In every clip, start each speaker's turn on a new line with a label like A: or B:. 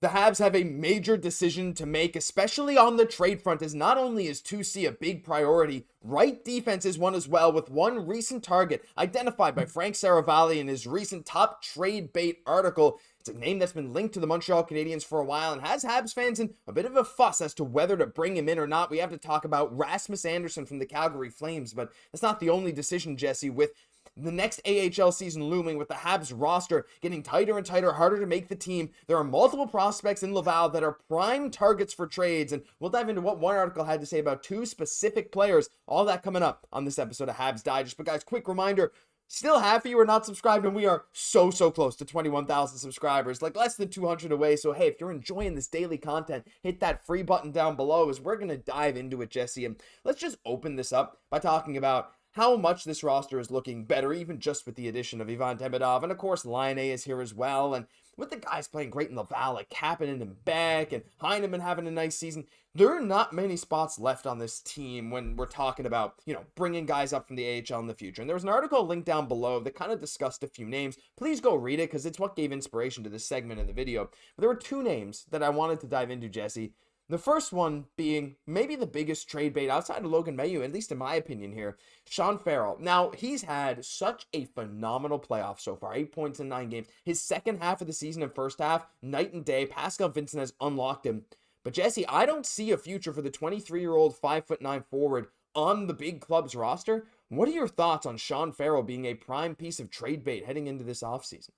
A: The Habs have a major decision to make, especially on the trade front, as not only is 2C a big priority, right defense is one as well, with one recent target identified by Frank Saravalli in his recent top trade bait article. It's a name that's been linked to the Montreal Canadiens for a while and has Habs fans in a bit of a fuss as to whether to bring him in or not. We have to talk about Rasmus Andersson from the Calgary Flames, but that's not the only decision, Jesse, with the next AHL season looming, with the Habs roster getting tighter and tighter, harder to make the team. There are multiple prospects in Laval that are prime targets for trades, and we'll dive into what one article had to say about two specific players. All that coming up on this episode of Habs Digest. But guys, quick reminder, still half of you are not subscribed, and we are so close to 21,000 subscribers, like less than 200 away. So hey, if you're enjoying this daily content, hit that free button down below, as we're going to dive into it, Jesse. And let's just open this up by talking about how much this roster is looking better, even just with the addition of Ivan Demidov. And of course, Laine is here as well. And with the guys playing great in Laval, like Kaiden and Beck, and Heineman having a nice season, there are not many spots left on this team when we're talking about, bringing guys up from the AHL in the future. And there was an article linked down below that kind of discussed a few names. Please go read it, because it's what gave inspiration to this segment in the video. But there were two names that I wanted to dive into, Jesse. The first one being maybe the biggest trade bait outside of Logan Mailloux, at least in my opinion here, Sean Farrell. Now, he's had such a phenomenal playoff so far, 8 points in 9 games. His second half of the season and first half, night and day. Pascal Vincent has unlocked him. But Jesse, I don't see a future for the 23-year-old 5'9" forward on the big club's roster. What are your thoughts on Sean Farrell being a prime piece of trade bait heading into this offseason?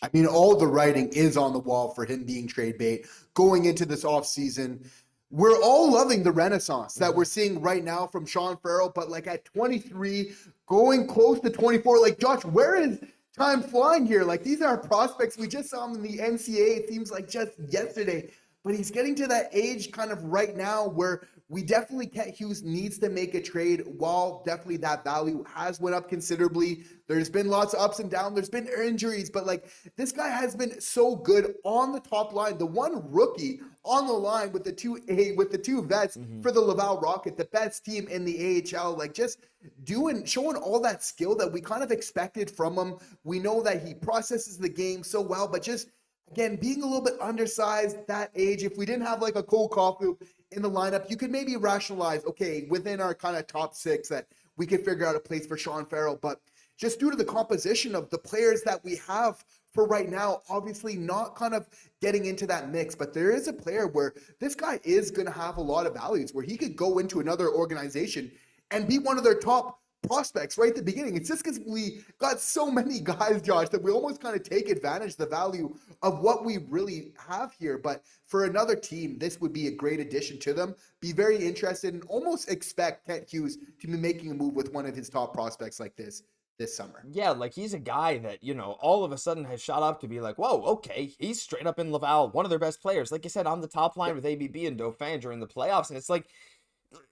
B: I mean, all the writing is on the wall for him being trade bait going into this offseason. We're all loving the renaissance that we're seeing right now from Sean Farrell, but like at 23, going close to 24, like Josh, where is time flying here? Like these are prospects. We just saw him in the NCAA. It seems like just yesterday, but he's getting to that age kind of right now where we definitely Hughes needs to make a trade. While definitely that value has went up considerably, there's been lots of ups and downs. There's been injuries, but like this guy has been so good on the top line. The one rookie on the line with the two vets for the Laval Rocket, the best team in the AHL. Like just showing all that skill that we kind of expected from him. We know that he processes the game so well, but just again being a little bit undersized that age. If we didn't have like a Cole Caufield in the lineup, you could maybe rationalize, okay, within our kind of top 6 that we could figure out a place for Sean Farrell. But just due to the composition of the players that we have for right now, obviously not kind of getting into that mix, but there is a player where this guy is going to have a lot of values, where he could go into another organization and be one of their top prospects right at the beginning. It's just because we got so many guys, Josh, that we almost kind of take advantage of the value of what we really have here. But for another team, this would be a great addition to them. Be very interested and almost expect Hughes to be making a move with one of his top prospects like this summer.
A: Yeah, like he's a guy that, all of a sudden has shot up to be like, whoa, okay, he's straight up in Laval, one of their best players. Like you said, on the top line with ABB and Dauphin during the playoffs. And it's like,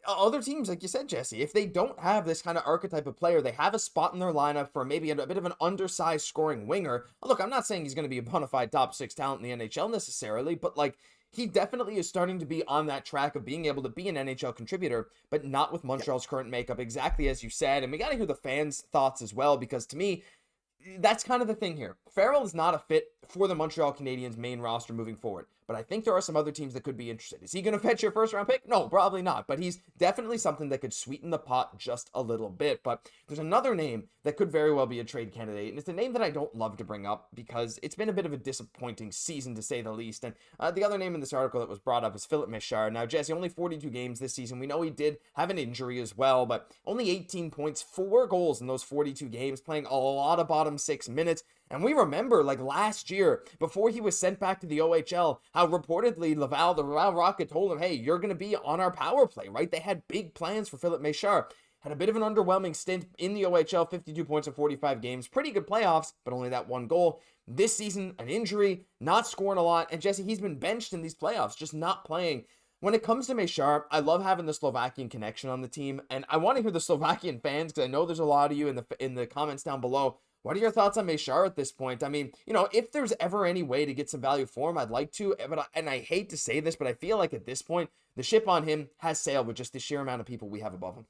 A: other teams, like you said, Jesse, if they don't have this kind of archetype of player, they have a spot in their lineup for maybe a bit of an undersized scoring winger. Look, I'm not saying he's going to be a bona fide top 6 talent in the NHL necessarily, but like he definitely is starting to be on that track of being able to be an NHL contributor, but not with Montreal's current makeup, exactly as you said. And we got to hear the fans' thoughts as well, because to me, that's kind of the thing here. Farrell is not a fit for the Montreal Canadiens main roster moving forward, but I think there are some other teams that could be interested. Is he going to fetch your first round pick? No, probably not, but he's definitely something that could sweeten the pot just a little bit. But there's another name that could very well be a trade candidate, and it's a name that I don't love to bring up because it's been a bit of a disappointing season, to say the least. And the other name in this article that was brought up is Filip Mesar. Now, Jesse, only 42 games this season. We know he did have an injury as well, but only 18 points, 4 goals in those 42 games, playing a lot of bottom 6 minutes. And we remember, like last year, before he was sent back to the OHL, how reportedly the Laval Rocket told him, hey, you're going to be on our power play, right? They had big plans for Filip Mesar. Had a bit of an underwhelming stint in the OHL, 52 points in 45 games. Pretty good playoffs, but only that 1 goal. This season, an injury, not scoring a lot. And Jesse, he's been benched in these playoffs, just not playing. When it comes to Mesar, I love having the Slovakian connection on the team. And I want to hear the Slovakian fans, because I know there's a lot of you in the comments down below. What are your thoughts on Mesar at this point? I mean, if there's ever any way to get some value for him, I'd like to. And I hate to say this, but I feel like at this point, the ship on him has sailed with just the sheer amount of people we have above him.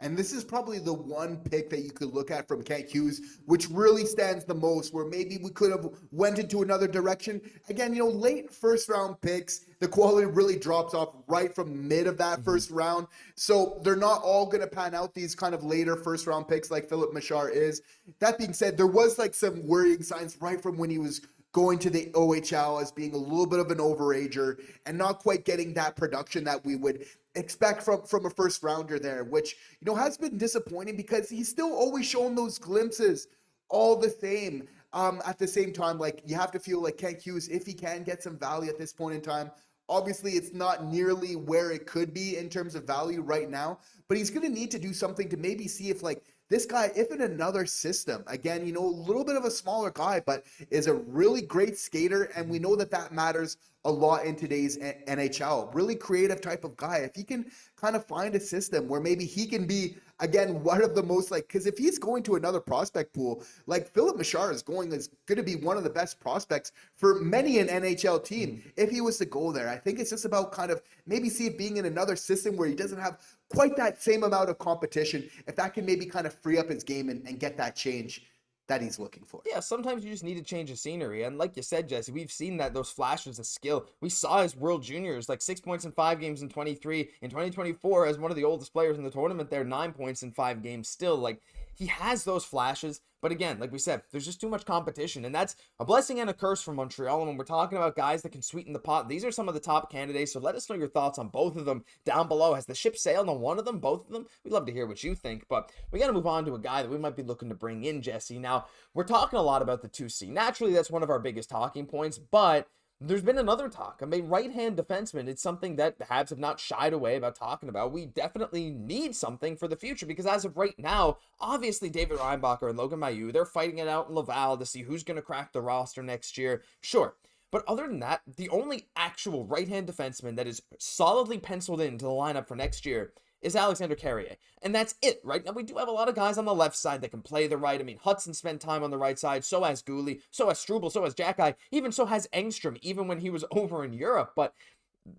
B: And this is probably the one pick that you could look at from Kent Hughes, which really stands the most, where maybe we could have went into another direction. Again, late first round picks, the quality really drops off right from mid of that first round. So they're not all going to pan out, these kind of later first round picks like Filip Mesar is. That being said, there was like some worrying signs right from when he was going to the OHL as being a little bit of an overager and not quite getting that production that we would expect from a first rounder there, which, has been disappointing because he's still always shown those glimpses all the same. At the same time, like, you have to feel like Kent Hughes, if he can get some value at this point in time, obviously it's not nearly where it could be in terms of value right now, but he's going to need to do something to maybe see if, like, this guy, if in another system, again, a little bit of a smaller guy, but is a really great skater, and we know that matters a lot in today's NHL. Really creative type of guy. If he can kind of find a system where maybe he can be, again, one of the most, like, because if he's going to another prospect pool, like Filip Mesar is going to be one of the best prospects for many an NHL team. If he was to go there, I think it's just about kind of maybe see it being in another system where he doesn't have quite that same amount of competition, if that can maybe kind of free up his game and get that change that he's looking for.
A: Yeah, sometimes you just need to change the scenery. And like you said, Jesse, we've seen those flashes of skill. We saw his World Juniors, like 6 points in 5 games in 23. In 2024, as one of the oldest players in the tournament there, 9 points in 5 games still. Like, he has those flashes. But again, like we said, there's just too much competition. And that's a blessing and a curse for Montreal. And when we're talking about guys that can sweeten the pot, these are some of the top candidates. So let us know your thoughts on both of them down below. Has the ship sailed on one of them, both of them? We'd love to hear what you think. But we got to move on to a guy that we might be looking to bring in, Jesse. Now, we're talking a lot about the 2C. Naturally, that's one of our biggest talking points. But there's been another talk. I mean, right-hand defenseman, it's something that the Habs have not shied away about talking about. We definitely need something for the future because as of right now, obviously David Reinbacher and Logan Mailloux, they're fighting it out in Laval to see who's going to crack the roster next year. Sure. But other than that, the only actual right-hand defenseman that is solidly penciled into the lineup for next year is Alexander Carrier. And that's it, right? Now, we do have a lot of guys on the left side that can play the right. I mean, Hutson spent time on the right side, so has Guhle, so has Struble, so has Xhekaj, even so has Engstrom, even when he was over in Europe. But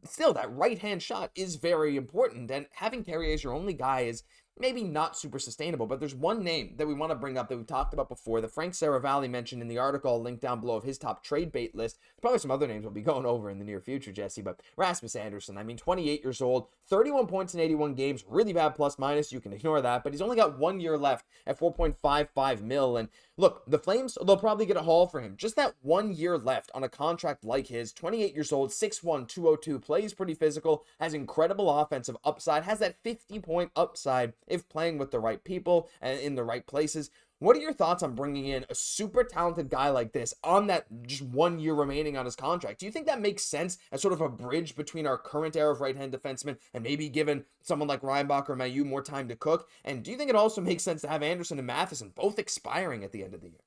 A: still, that right-hand shot is very important, and having Carrier as your only guy is maybe not super sustainable, but there's one name that we want to bring up that we talked about before, that Frank Saravalli mentioned in the article, I'll link down below, of his top trade bait list. Probably some other names we'll be going over in the near future, Jesse, but Rasmus Andersson, I mean, 28 years old, 31 points in 81 games, really bad plus minus, you can ignore that, but he's only got 1 year left at 4.55 mil, and look, the Flames, they'll probably get a haul for him. Just that 1 year left on a contract like his, 28 years old, 6'1", 202, plays pretty physical, has incredible offensive upside, has that 50-point upside if playing with the right people and in the right places. What are your thoughts on bringing in a super talented guy like this on that just 1 year remaining on his contract? Do you think that makes sense as sort of a bridge between our current era of right-hand defensemen and maybe giving someone like Reinbacher or Mailloux more time to cook? And do you think it also makes sense to have Andersson and Matheson both expiring at the end of the year?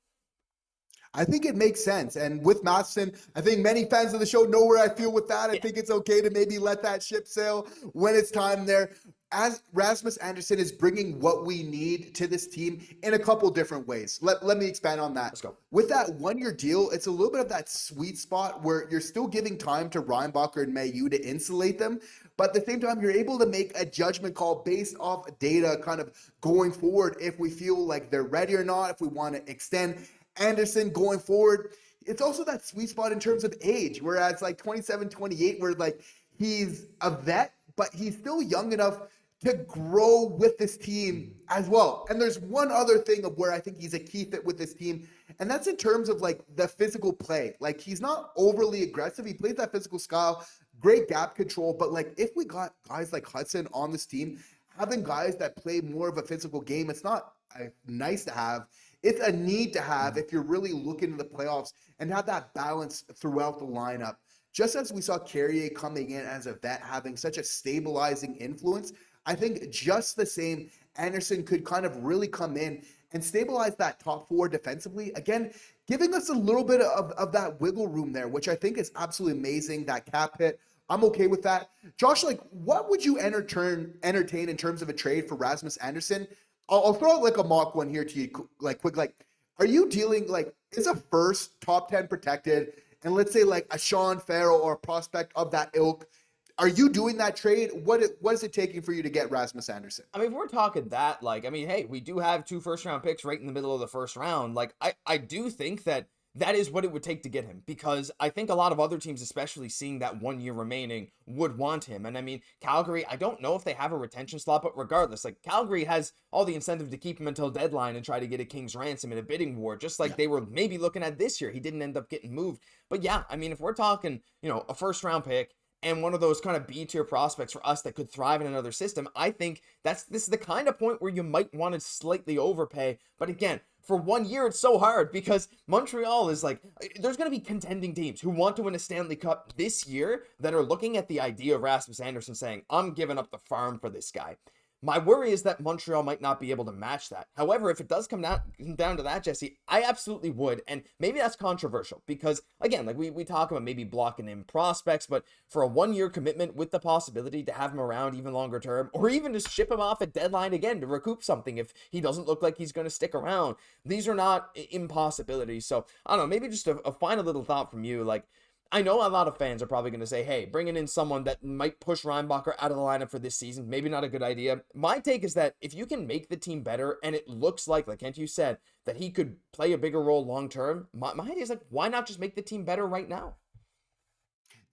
B: I think it makes sense. And with Matheson, I think many fans of the show know where I feel with that. I think it's okay to maybe let that ship sail when it's time there. As Rasmus Andersson is bringing what we need to this team in a couple different ways. Let me expand on that.
A: Let's go.
B: With that 1 year deal, it's a little bit of that sweet spot where you're still giving time to Reinbacher and Mailloux to insulate them, but at the same time, you're able to make a judgment call based off data kind of going forward if we feel like they're ready or not, if we want to extend Andersson going forward. It's also that sweet spot in terms of age, whereas like 27, 28, where like he's a vet, but he's still young enough to grow with this team as well. And there's one other thing of where I think he's a key fit with this team, and that's in terms of like the physical play. Like, he's not overly aggressive. He plays that physical style, great gap control, but like if we got guys like Hutson on this team, having guys that play more of a physical game, it's not nice to have. It's a need to have if you're really looking to the playoffs and have that balance throughout the lineup. Just as we saw Carrier coming in as a vet, having such a stabilizing influence, I think just the same, Andersson could kind of really come in and stabilize that top four defensively. Again, giving us a little bit of that wiggle room there, which I think is absolutely amazing, that cap hit. I'm okay with that. Josh, like, what would you entertain in terms of a trade for Rasmus Andersson? I'll throw out like a mock one here to you, like quick. Like, are you dealing, like, is a first top 10 protected, and let's say like a Sean Farrell or a prospect of that ilk, Are you doing that trade? What is it taking for you to get Rasmus Andersson?
A: I mean, if we're talking that, like, I mean, hey, we do have 2 first-round picks right in the middle of the first round. Like, I do think that is what it would take to get him, because I think a lot of other teams, especially seeing that 1 year remaining, would want him. And I mean, Calgary, I don't know if they have a retention slot, but regardless, like, Calgary has all the incentive to keep him until deadline and try to get a king's ransom in a bidding war, just like they were maybe looking at this year. He didn't end up getting moved. But yeah, I mean, if we're talking, a first-round pick and one of those kind of B-tier prospects for us that could thrive in another system, I think this is the kind of point where you might want to slightly overpay. But again, for 1 year, it's so hard because Montreal is like, there's going to be contending teams who want to win a Stanley Cup this year that are looking at the idea of Rasmus Andersson saying, I'm giving up the farm for this guy. My worry is that Montreal might not be able to match that. However, if it does come down to that, Jesse, I absolutely would. And maybe that's controversial because, again, like we talk about maybe blocking in prospects, but for a 1 year commitment with the possibility to have him around even longer term, or even just ship him off at deadline again to recoup something if he doesn't look like he's going to stick around. These are not impossibilities. So, I don't know, maybe just a final little thought from you. Like, I know a lot of fans are probably going to say, hey, bringing in someone that might push Reinbacher out of the lineup for this season, maybe not a good idea. My take is that if you can make the team better and it looks like Kent, you said, that he could play a bigger role long-term, my idea is like, why not just make the team better right now?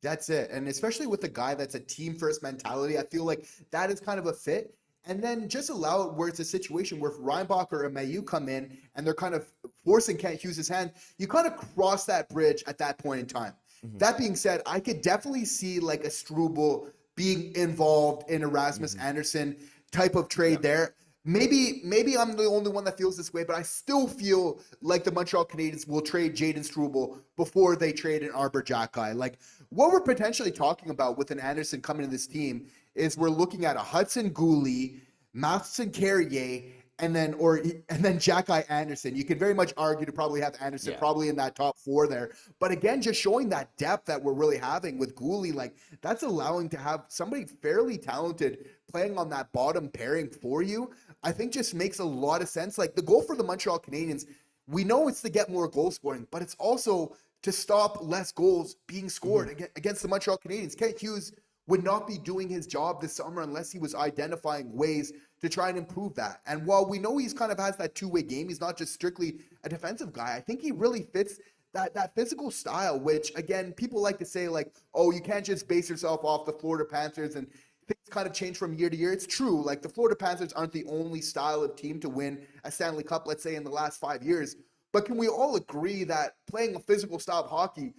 B: That's it. And especially with a guy that's a team-first mentality, I feel like that is kind of a fit. And then just allow it where it's a situation where if Reinbacher and Mailloux come in and they're kind of forcing Kent Hughes' hand, you kind of cross that bridge at that point in time. That being said, I could definitely see like a Struble being involved in a Rasmus Andersson type of trade there. Maybe I'm the only one that feels this way, but I still feel like the Montreal Canadiens will trade Jayden Struble before they trade an Arber Xhekaj. Like what we're potentially talking about with an Andersson coming to this team is we're looking at a Hutson Guhle, Matheson Carrier, and then Xhekaj Andersson. You could very much argue to probably have Andersson probably in that top 4 there. But again, just showing that depth that we're really having with Guhle, like that's allowing to have somebody fairly talented playing on that bottom pairing for you, I think just makes a lot of sense. Like the goal for the Montreal Canadiens, we know it's to get more goal scoring, but it's also to stop less goals being scored against the Montreal Canadiens. Kent Hughes would not be doing his job this summer unless he was identifying ways to try and improve that. And while we know he's kind of has that two-way game, he's not just strictly a defensive guy. I think he really fits that physical style, which again, people like to say like, oh, you can't just base yourself off the Florida Panthers and things kind of change from year to year. It's true. Like the Florida Panthers aren't the only style of team to win a Stanley Cup, let's say in the last 5 years. But can we all agree that playing a physical style of hockey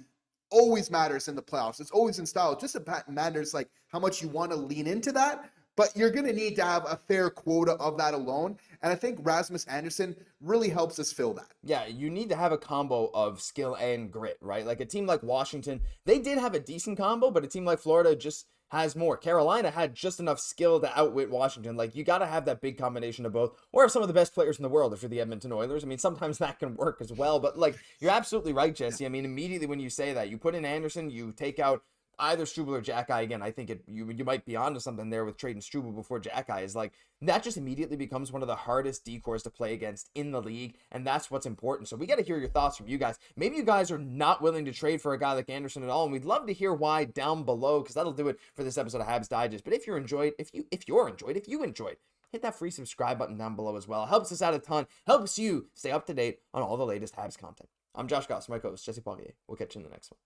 B: always matters in the playoffs? It's always in style. It just matters like how much you want to lean into that. But you're going to need to have a fair quota of that alone. And I think Rasmus Andersson really helps us fill that.
A: Yeah, you need to have a combo of skill and grit, right? Like a team like Washington, they did have a decent combo, but a team like Florida just has more. Carolina had just enough skill to outwit Washington. Like, you got to have that big combination of both. Or some of the best players in the world if you're the Edmonton Oilers. I mean, sometimes that can work as well. But, like, you're absolutely right, Jesse. I mean, immediately when you say that, you put in Andersson, you take out either Struble or Xhekaj. Again, I think you might be onto something there with trading Struble before Xhekaj. Is like, that just immediately becomes one of the hardest decors to play against in the league, and that's what's important. So we got to hear your thoughts from you guys. Maybe you guys are not willing to trade for a guy like Andersson at all, and we'd love to hear why down below, because that'll do it for this episode of Habs Digest. But if you enjoyed, hit that free subscribe button down below as well. It helps us out a ton, helps you stay up to date on all the latest Habs content. I'm Josh Goss, my co-host Jesse Poirier. We'll catch you in the next one.